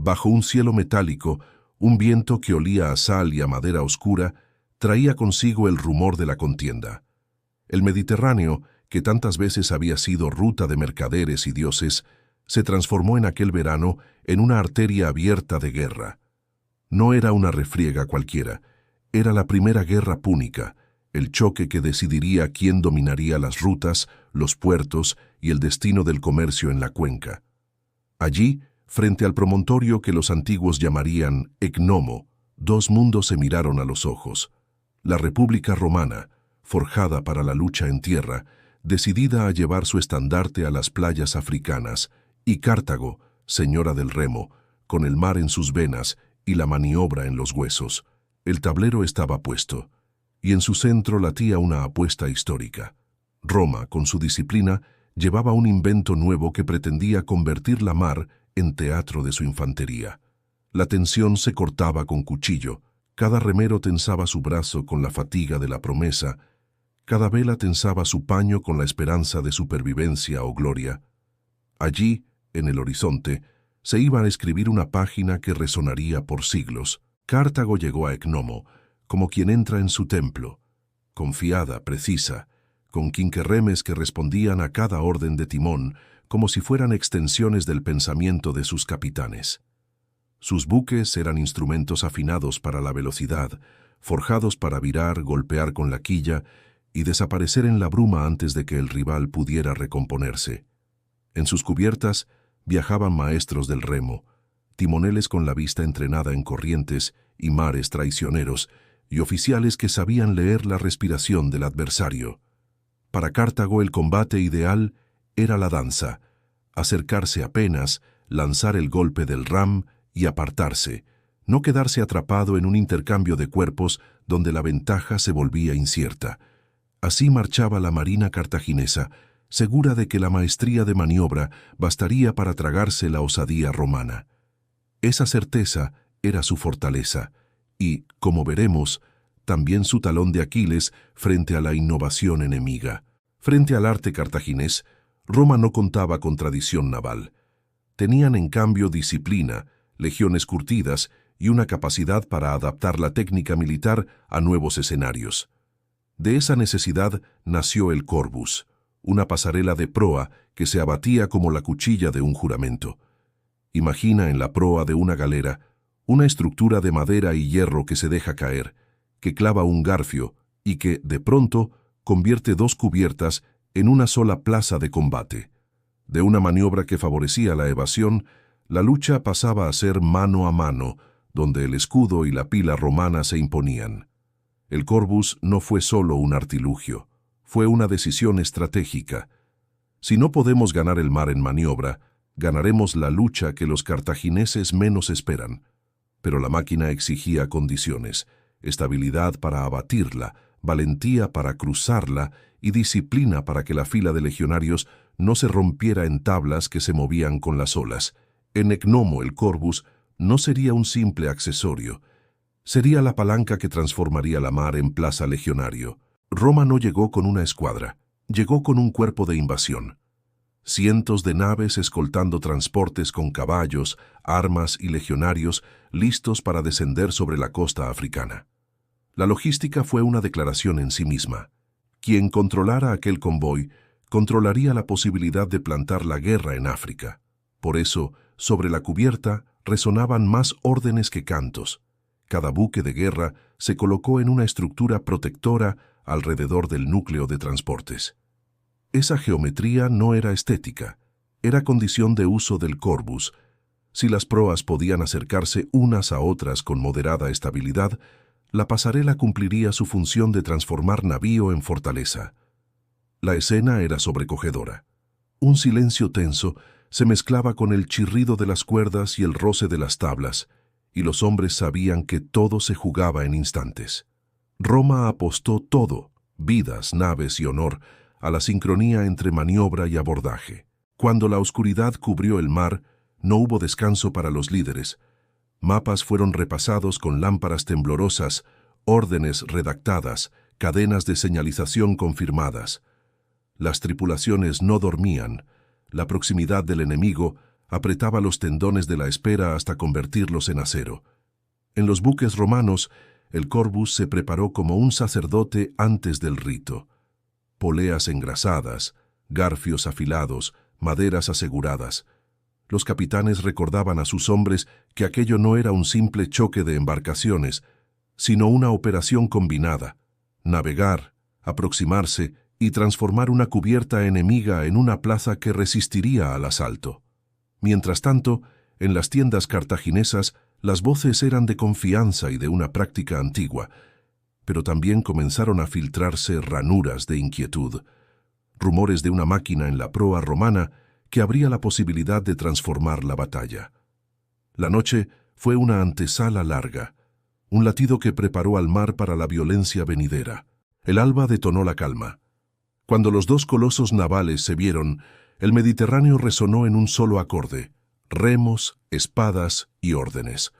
Bajo un cielo metálico, un viento que olía a sal y a madera oscura traía consigo el rumor de la contienda. El Mediterráneo, que tantas veces había sido ruta de mercaderes y dioses, se transformó en aquel verano en una arteria abierta de guerra. No era una refriega cualquiera, era la primera guerra púnica, el choque que decidiría quién dominaría las rutas, los puertos y el destino del comercio en la cuenca. Allí, frente al promontorio que los antiguos llamarían Ecnomo, dos mundos se miraron a los ojos. La República Romana, forjada para la lucha en tierra, decidida a llevar su estandarte a las playas africanas, y Cartago, señora del remo, con el mar en sus venas y la maniobra en los huesos. El tablero estaba puesto, y en su centro latía una apuesta histórica. Roma, con su disciplina, llevaba un invento nuevo que pretendía convertir la mar en teatro de su infantería. La tensión se cortaba con cuchillo, cada remero tensaba su brazo con la fatiga de la promesa, cada vela tensaba su paño con la esperanza de supervivencia o gloria. Allí, en el horizonte, se iba a escribir una página que resonaría por siglos. Cartago llegó a Ecnomo, como quien entra en su templo, confiada, precisa, con quinquerremes que respondían a cada orden de timón, como si fueran extensiones del pensamiento de sus capitanes. Sus buques eran instrumentos afinados para la velocidad, forjados para virar, golpear con la quilla y desaparecer en la bruma antes de que el rival pudiera recomponerse. En sus cubiertas viajaban maestros del remo, timoneles con la vista entrenada en corrientes y mares traicioneros, y oficiales que sabían leer la respiración del adversario. Para Cartago el combate ideal era la danza, acercarse apenas, lanzar el golpe del ram y apartarse, no quedarse atrapado en un intercambio de cuerpos donde la ventaja se volvía incierta. Así marchaba la marina cartaginesa, segura de que la maestría de maniobra bastaría para tragarse la osadía romana. Esa certeza era su fortaleza y, como veremos, también su talón de Aquiles frente a la innovación enemiga. Frente al arte cartaginés, Roma no contaba con tradición naval. Tenían en cambio disciplina, legiones curtidas y una capacidad para adaptar la técnica militar a nuevos escenarios. De esa necesidad nació el Corvus, una pasarela de proa que se abatía como la cuchilla de un juramento. Imagina en la proa de una galera una estructura de madera y hierro que se deja caer, que clava un garfio y que, de pronto, convierte dos cubiertas en una sola plaza de combate. De una maniobra que favorecía la evasión, la lucha pasaba a ser mano a mano, donde el escudo y la pila romana se imponían. El Corvus no fue solo un artilugio, fue una decisión estratégica. Si no podemos ganar el mar en maniobra, ganaremos la lucha que los cartagineses menos esperan. Pero la máquina exigía condiciones: estabilidad para abatirla, valentía para cruzarla y disciplina para que la fila de legionarios no se rompiera en tablas que se movían con las olas. En Ecnomo el Corvus no sería un simple accesorio, sería la palanca que transformaría la mar en plaza legionario. Roma no llegó con una escuadra, llegó con un cuerpo de invasión. Cientos de naves escoltando transportes con caballos, armas y legionarios listos para descender sobre la costa africana. La logística fue una declaración en sí misma. Quien controlara aquel convoy controlaría la posibilidad de plantar la guerra en África. Por eso, sobre la cubierta resonaban más órdenes que cantos. Cada buque de guerra se colocó en una estructura protectora alrededor del núcleo de transportes. Esa geometría no era estética, era condición de uso del Corvus. Si las proas podían acercarse unas a otras con moderada estabilidad, la pasarela cumpliría su función de transformar navío en fortaleza. La escena era sobrecogedora. Un silencio tenso se mezclaba con el chirrido de las cuerdas y el roce de las tablas, y los hombres sabían que todo se jugaba en instantes. Roma apostó todo, vidas, naves y honor, a la sincronía entre maniobra y abordaje. Cuando la oscuridad cubrió el mar, no hubo descanso para los líderes. Mapas fueron repasados con lámparas temblorosas, órdenes redactadas, cadenas de señalización confirmadas. Las tripulaciones no dormían. La proximidad del enemigo apretaba los tendones de la espera hasta convertirlos en acero. En los buques romanos, el corbus se preparó como un sacerdote antes del rito. Poleas engrasadas, garfios afilados, maderas aseguradas. Los capitanes recordaban a sus hombres que aquello no era un simple choque de embarcaciones, sino una operación combinada: navegar, aproximarse y transformar una cubierta enemiga en una plaza que resistiría al asalto. Mientras tanto, en las tiendas cartaginesas, las voces eran de confianza y de una práctica antigua, pero también comenzaron a filtrarse ranuras de inquietud, rumores de una máquina en la proa romana que abría la posibilidad de transformar la batalla. La noche fue una antesala larga, un latido que preparó al mar para la violencia venidera. El alba detonó la calma. Cuando los dos colosos navales se vieron, el Mediterráneo resonó en un solo acorde: remos, espadas y órdenes.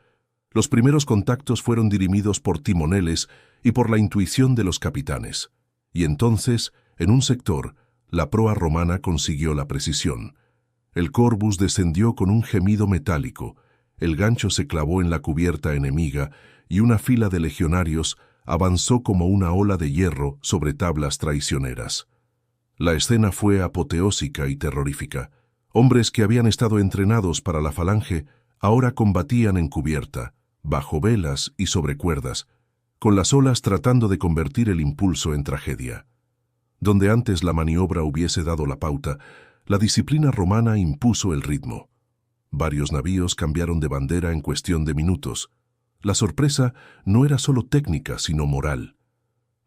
Los primeros contactos fueron dirimidos por timoneles y por la intuición de los capitanes. Y entonces, en un sector, la proa romana consiguió la precisión. El corbus descendió con un gemido metálico, el gancho se clavó en la cubierta enemiga y una fila de legionarios avanzó como una ola de hierro sobre tablas traicioneras. La escena fue apoteósica y terrorífica. Hombres que habían estado entrenados para la falange ahora combatían en cubierta, bajo velas y sobre cuerdas, con las olas tratando de convertir el impulso en tragedia. Donde antes la maniobra hubiese dado la pauta, la disciplina romana impuso el ritmo. Varios navíos cambiaron de bandera en cuestión de minutos. La sorpresa no era solo técnica, sino moral.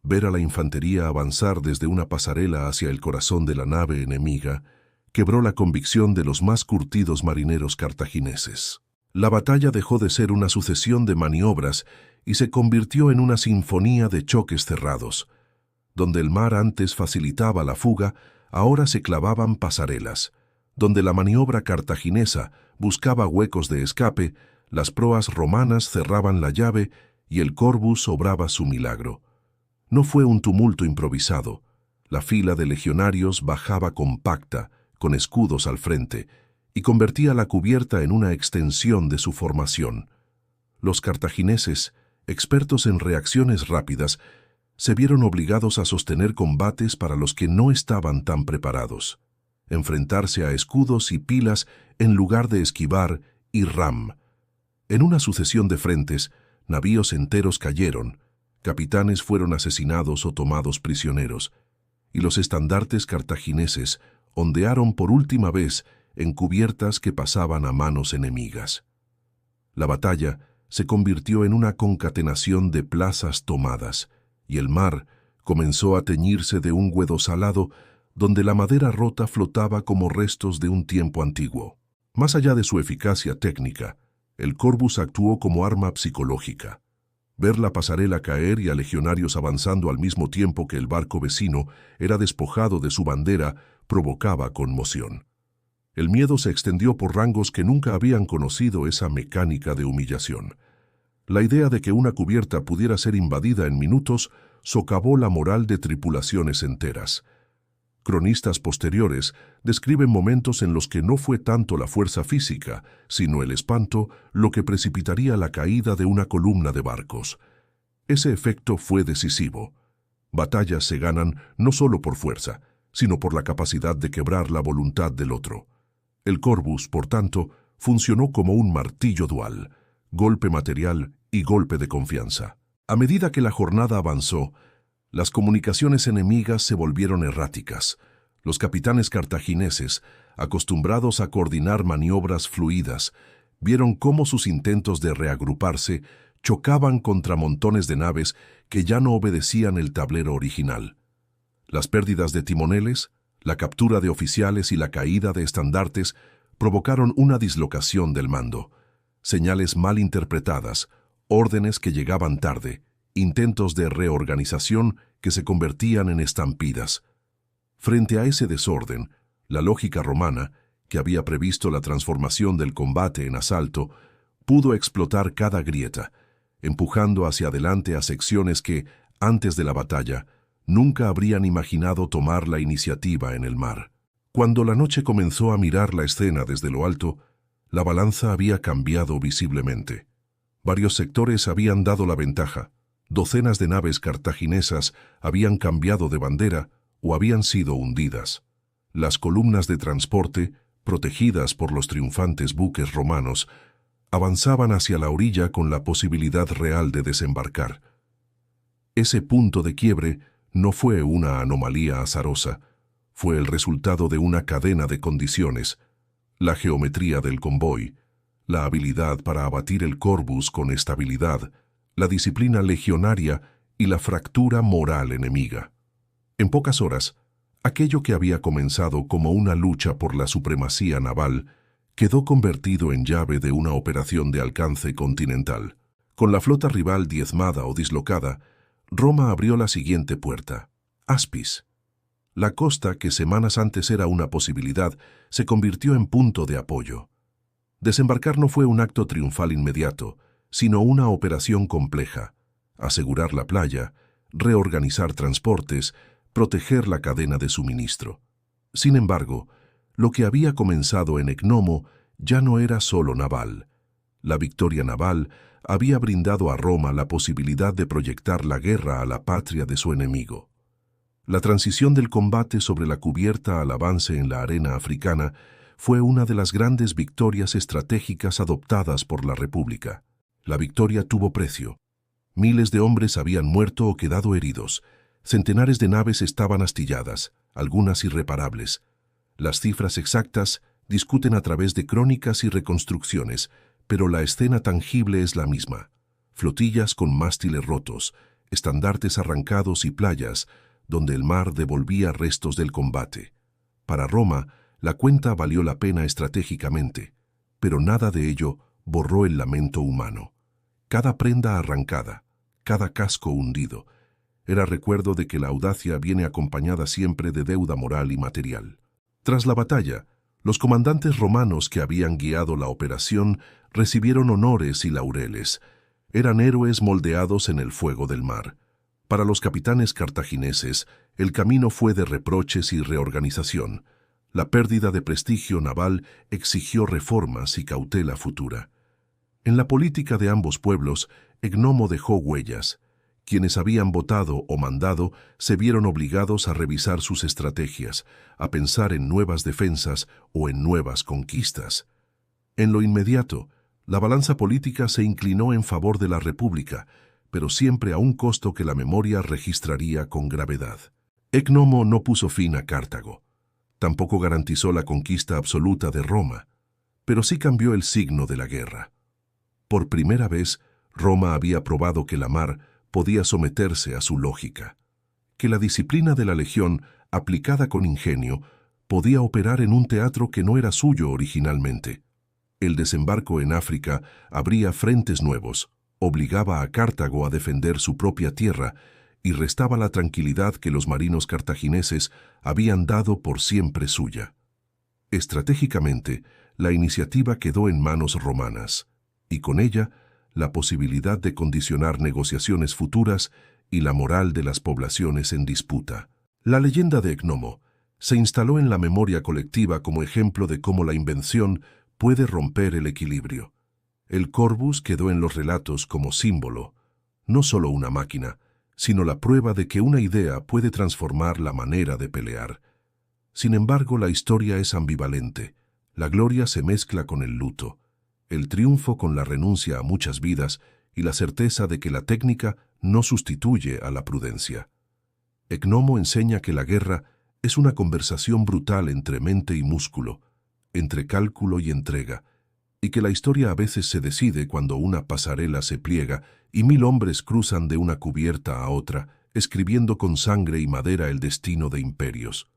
Ver a la infantería avanzar desde una pasarela hacia el corazón de la nave enemiga quebró la convicción de los más curtidos marineros cartagineses. La batalla dejó de ser una sucesión de maniobras y se convirtió en una sinfonía de choques cerrados. Donde el mar antes facilitaba la fuga, ahora se clavaban pasarelas. Donde la maniobra cartaginesa buscaba huecos de escape, las proas romanas cerraban la llave y el corbus obraba su milagro. No fue un tumulto improvisado. La fila de legionarios bajaba compacta, con escudos al frente, y convertía la cubierta en una extensión de su formación. Los cartagineses, expertos en reacciones rápidas, se vieron obligados a sostener combates para los que no estaban tan preparados, enfrentarse a escudos y pilas en lugar de esquivar y ram. En una sucesión de frentes, navíos enteros cayeron, capitanes fueron asesinados o tomados prisioneros, y los estandartes cartagineses ondearon por última vez en cubiertas que pasaban a manos enemigas. La batalla se convirtió en una concatenación de plazas tomadas, y el mar comenzó a teñirse de un güedo salado donde la madera rota flotaba como restos de un tiempo antiguo. Más allá de su eficacia técnica, el corbus actuó como arma psicológica. Ver la pasarela caer y a legionarios avanzando al mismo tiempo que el barco vecino era despojado de su bandera provocaba conmoción. El miedo se extendió por rangos que nunca habían conocido esa mecánica de humillación. La idea de que una cubierta pudiera ser invadida en minutos socavó la moral de tripulaciones enteras. Cronistas posteriores describen momentos en los que no fue tanto la fuerza física, sino el espanto, lo que precipitaría la caída de una columna de barcos. Ese efecto fue decisivo. Batallas se ganan no solo por fuerza, sino por la capacidad de quebrar la voluntad del otro. El corbus, por tanto, funcionó como un martillo dual, golpe material y golpe de confianza. A medida que la jornada avanzó, las comunicaciones enemigas se volvieron erráticas. Los capitanes cartagineses, acostumbrados a coordinar maniobras fluidas, vieron cómo sus intentos de reagruparse chocaban contra montones de naves que ya no obedecían el tablero original. Las pérdidas de timoneles, la captura de oficiales y la caída de estandartes provocaron una dislocación del mando. Señales mal interpretadas, órdenes que llegaban tarde, intentos de reorganización que se convertían en estampidas. Frente a ese desorden, la lógica romana, que había previsto la transformación del combate en asalto, pudo explotar cada grieta, empujando hacia adelante a secciones que, antes de la batalla, nunca habrían imaginado tomar la iniciativa en el mar. Cuando la noche comenzó a mirar la escena desde lo alto, La balanza había cambiado visiblemente. Varios sectores habían dado la ventaja. Docenas de naves cartaginesas habían cambiado de bandera o habían sido hundidas. Las columnas de transporte, protegidas por los triunfantes buques romanos, avanzaban hacia la orilla con la posibilidad real de desembarcar. Ese punto de quiebre no fue una anomalía azarosa, fue el resultado de una cadena de condiciones: la geometría del convoy, la habilidad para abatir el Corvus con estabilidad, la disciplina legionaria y la fractura moral enemiga. En pocas horas, aquello que había comenzado como una lucha por la supremacía naval quedó convertido en llave de una operación de alcance continental. Con la flota rival diezmada o dislocada, Roma abrió la siguiente puerta: Aspis. La costa, que semanas antes era una posibilidad, se convirtió en punto de apoyo. Desembarcar no fue un acto triunfal inmediato, sino una operación compleja: asegurar la playa, reorganizar transportes, proteger la cadena de suministro. Sin embargo, lo que había comenzado en Ecnomo ya no era solo naval. La victoria naval había brindado a Roma la posibilidad de proyectar la guerra a la patria de su enemigo. La transición del combate sobre la cubierta al avance en la arena africana fue una de las grandes victorias estratégicas adoptadas por la República. La victoria tuvo precio. Miles de hombres habían muerto o quedado heridos. Centenares de naves estaban astilladas, algunas irreparables. Las cifras exactas discuten a través de crónicas y reconstrucciones, pero la escena tangible es la misma: flotillas con mástiles rotos, estandartes arrancados y playas donde el mar devolvía restos del combate. Para Roma, la cuenta valió la pena estratégicamente, pero nada de ello borró el lamento humano. Cada prenda arrancada, cada casco hundido, era recuerdo de que la audacia viene acompañada siempre de deuda moral y material. Tras la batalla, los comandantes romanos que habían guiado la operación recibieron honores y laureles. Eran héroes moldeados en el fuego del mar. Para los capitanes cartagineses, el camino fue de reproches y reorganización. La pérdida de prestigio naval exigió reformas y cautela futura. En la política de ambos pueblos, Ecnomo dejó huellas. Quienes habían votado o mandado se vieron obligados a revisar sus estrategias, a pensar en nuevas defensas o en nuevas conquistas. En lo inmediato, la balanza política se inclinó en favor de la República, pero siempre a un costo que la memoria registraría con gravedad. Ecnomo no puso fin a Cartago. Tampoco garantizó la conquista absoluta de Roma, pero sí cambió el signo de la guerra. Por primera vez, Roma había probado que la mar podía someterse a su lógica, que la disciplina de la legión, aplicada con ingenio, podía operar en un teatro que no era suyo originalmente. El desembarco en África abría frentes nuevos, obligaba a Cartago a defender su propia tierra y restaba la tranquilidad que los marinos cartagineses habían dado por siempre suya. Estratégicamente, la iniciativa quedó en manos romanas, y con ella la posibilidad de condicionar negociaciones futuras y la moral de las poblaciones en disputa. La leyenda de Ecnomo se instaló en la memoria colectiva como ejemplo de cómo la invención puede romper el equilibrio. El Corvus quedó en los relatos como símbolo, no solo una máquina, sino la prueba de que una idea puede transformar la manera de pelear. Sin embargo, la historia es ambivalente. La gloria se mezcla con el luto, el triunfo con la renuncia a muchas vidas y la certeza de que la técnica no sustituye a la prudencia. Ecnomo enseña que la guerra es una conversación brutal entre mente y músculo, entre cálculo y entrega, y que la historia a veces se decide cuando una pasarela se pliega y 1000 hombres cruzan de una cubierta a otra, escribiendo con sangre y madera el destino de imperios.